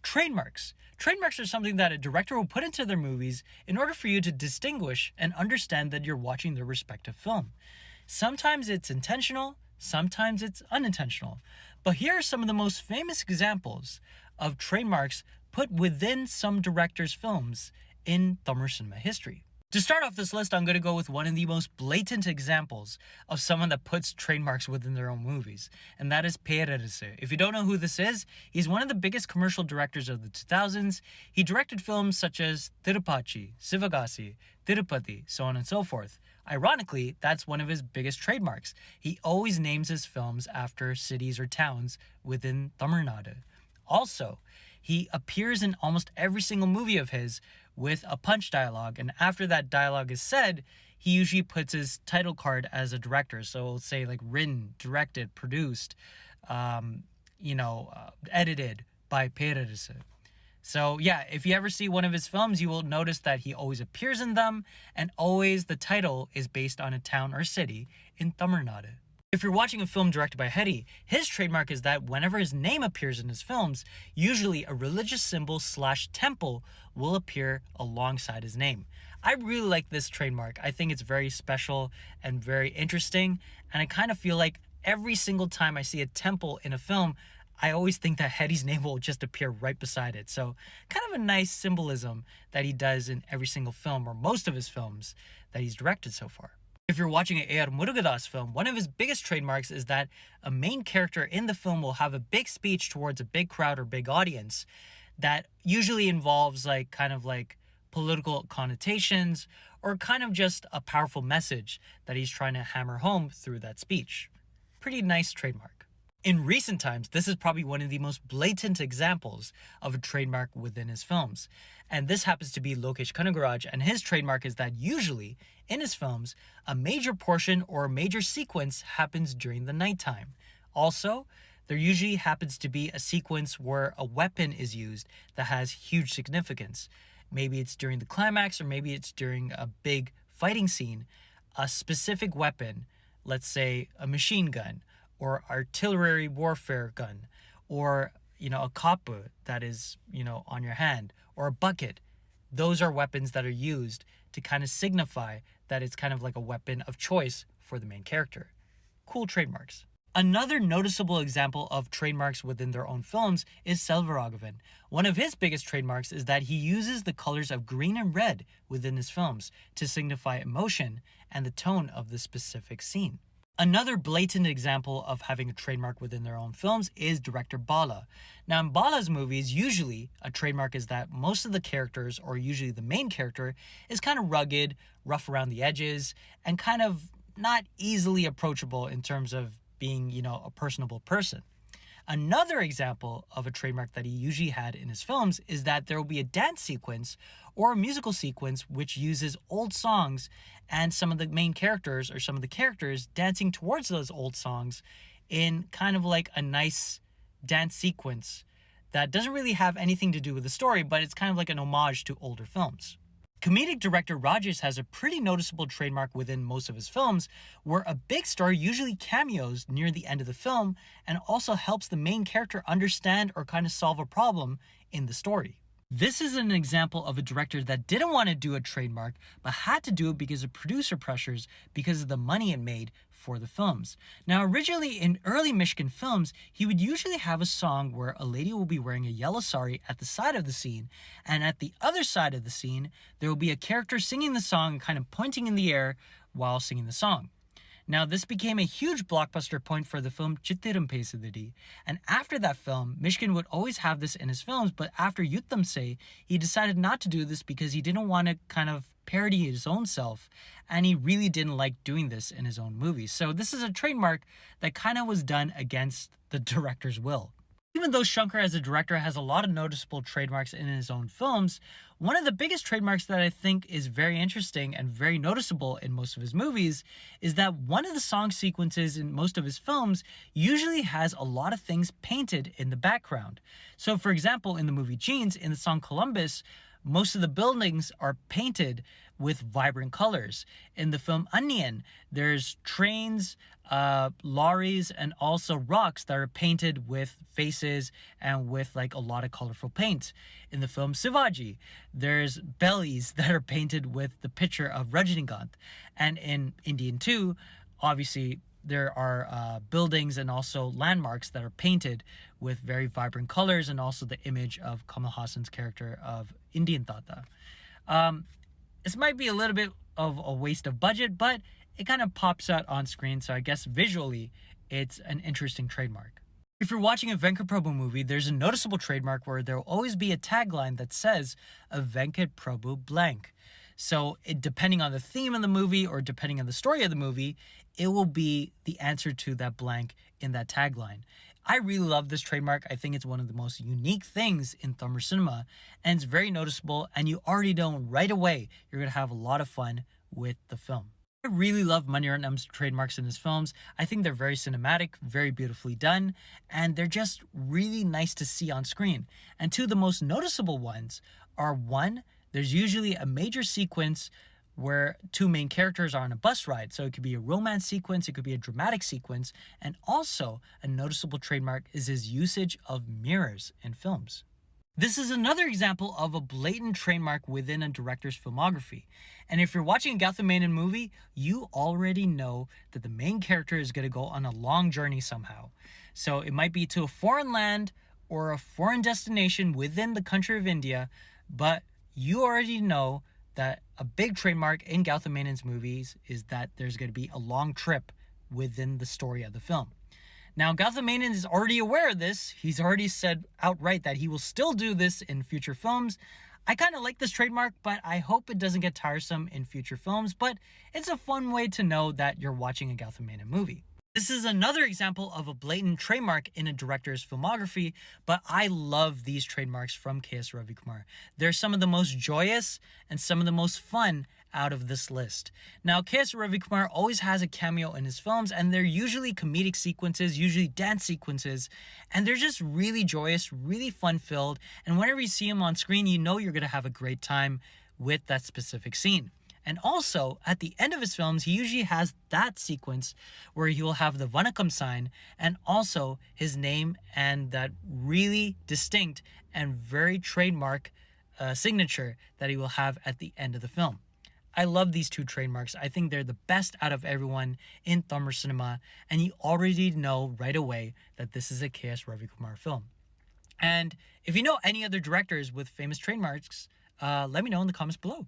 Trademarks. Trademarks are something that a director will put into their movies in order for you to distinguish and understand that you're watching their respective film. Sometimes it's intentional, sometimes it's unintentional. But here are some of the most famous examples of trademarks put within some directors' films in Tamil cinema history. To start off this list, I'm going to go with one of the most blatant examples of someone that puts trademarks within their own movies, and that is Perarisu. If you don't know who this is, he's one of the biggest commercial directors of the 2000s. He directed films such as Tirupati, Sivagasi, Tirupati, so on and so forth. Ironically, that's one of his biggest trademarks. He always names his films after cities or towns within Tamil Nadu. Also, he appears in almost every single movie of his with a punch dialogue, and after that dialogue is said, he usually puts his title card as a director. So it'll say like written, directed, produced, edited by Perarisu. So yeah, if you ever see one of his films, you will notice that he always appears in them, and always the title is based on a town or city in Tamil Nadu. If you're watching a film directed by Hedy, his trademark is that whenever his name appears in his films, usually a religious symbol / temple will appear alongside his name. I really like this trademark. I think it's very special and very interesting, and I kind of feel like every single time I see a temple in a film, I always think that Hedy's name will just appear right beside it. So kind of a nice symbolism that he does in every single film, or most of his films that he's directed so far. If you're watching an A.R. Murugadas film, one of his biggest trademarks is that a main character in the film will have a big speech towards a big crowd or big audience that usually involves kind of political connotations, or kind of just a powerful message that he's trying to hammer home through that speech. Pretty nice trademark. In recent times, this is probably one of the most blatant examples of a trademark within his films. And this happens to be Lokesh Kanagaraj, and his trademark is that usually, in his films, a major portion or a major sequence happens during the nighttime. Also, there usually happens to be a sequence where a weapon is used that has huge significance. Maybe it's during the climax, or maybe it's during a big fighting scene. A specific weapon, let's say a machine gun, or artillery warfare gun, or a kapu that is on your hand, or a bucket. Those are weapons that are used to kind of signify that it's kind of like a weapon of choice for the main character. Cool trademarks. Another noticeable example of trademarks within their own films is Selvaraghavan. One of his biggest trademarks is that he uses the colors of green and red within his films to signify emotion and the tone of the specific scene. Another blatant example of having a trademark within their own films is director Bala. Now, in Bala's movies, usually a trademark is that most of the characters, or usually the main character, is kind of rugged, rough around the edges, and kind of not easily approachable in terms of being, a personable person. Another example of a trademark that he usually had in his films is that there will be a dance sequence or a musical sequence which uses old songs, and some of the main characters, or some of the characters, dancing towards those old songs in kind of like a nice dance sequence that doesn't really have anything to do with the story, but it's kind of like an homage to older films. Comedic director Rajesh has a pretty noticeable trademark within most of his films, where a big star usually cameos near the end of the film and also helps the main character understand or kind of solve a problem in the story. This is an example of a director that didn't want to do a trademark, but had to do it because of producer pressures, because of the money it made for the films. Now, originally in early Mishkin films, he would usually have a song where a lady will be wearing a yellow sari at the side of the scene, and at the other side of the scene, there will be a character singing the song and kind of pointing in the air while singing the song. Now, this became a huge blockbuster point for the film Chittiram Pesadidi, and after that film, Mishkin would always have this in his films, but after Yutham Se, he decided not to do this because he didn't want to kind of parody his own self, and he really didn't like doing this in his own movies. So this is a trademark that kind of was done against the director's will. Even though Shankar as a director has a lot of noticeable trademarks in his own films, one of the biggest trademarks that I think is very interesting and very noticeable in most of his movies is that one of the song sequences in most of his films usually has a lot of things painted in the background. So for example, in the movie Jeans, in the song Columbus, Most of the buildings are painted with vibrant colors. In the film Onion, there's trains, lorries, and also rocks that are painted with faces and with like a lot of colorful paint. In the film Shivaji, there's bellies that are painted with the picture of Rajinikanth. And in Indian 2, obviously there are buildings and also landmarks that are painted with very vibrant colors, and also the image of Kamal Hassan's character of Indian Tata. This might be a little bit of a waste of budget, but it kind of pops out on screen, so I guess visually it's an interesting trademark. If you're watching a Venkat Prabhu movie, there's a noticeable trademark where there will always be a tagline that says a Venkat Prabhu blank. So depending on the theme of the movie or depending on the story of the movie, it will be the answer to that blank in that tagline. I really love this trademark. I think it's one of the most unique things in Tamil cinema, and it's very noticeable, and you already know right away you're going to have a lot of fun with the film. I really love Maniratnam's trademarks in his films. I think they're very cinematic, very beautifully done, and they're just really nice to see on screen. And two of the most noticeable ones are, one, there's usually a major sequence where two main characters are on a bus ride. So it could be a romance sequence, it could be a dramatic sequence, and also a noticeable trademark is his usage of mirrors in films. This is another example of a blatant trademark within a director's filmography. And if you're watching a Gautam Menon movie, you already know that the main character is going to go on a long journey somehow. So it might be to a foreign land or a foreign destination within the country of India, but you already know that a big trademark in Gautam Menon's movies is that there's going to be a long trip within the story of the film. Now, Gautam Menon is already aware of this. He's already said outright that he will still do this in future films. I kind of like this trademark, but I hope it doesn't get tiresome in future films, but it's a fun way to know that you're watching a Gautam Menon movie. This is another example of a blatant trademark in a director's filmography, but I love these trademarks from K.S. Ravikumar. They're some of the most joyous and some of the most fun out of this list. Now, K.S. Ravikumar always has a cameo in his films, and they're usually comedic sequences, usually dance sequences, and they're just really joyous, really fun-filled, and whenever you see him on screen, you know you're going to have a great time with that specific scene. And also, at the end of his films, he usually has that sequence where he will have the Vanakkam sign and also his name and that really distinct and very trademark signature that he will have at the end of the film. I love these two trademarks. I think they're the best out of everyone in Tamil cinema, and you already know right away that this is a K.S. Ravikumar film. And if you know any other directors with famous trademarks, let me know in the comments below.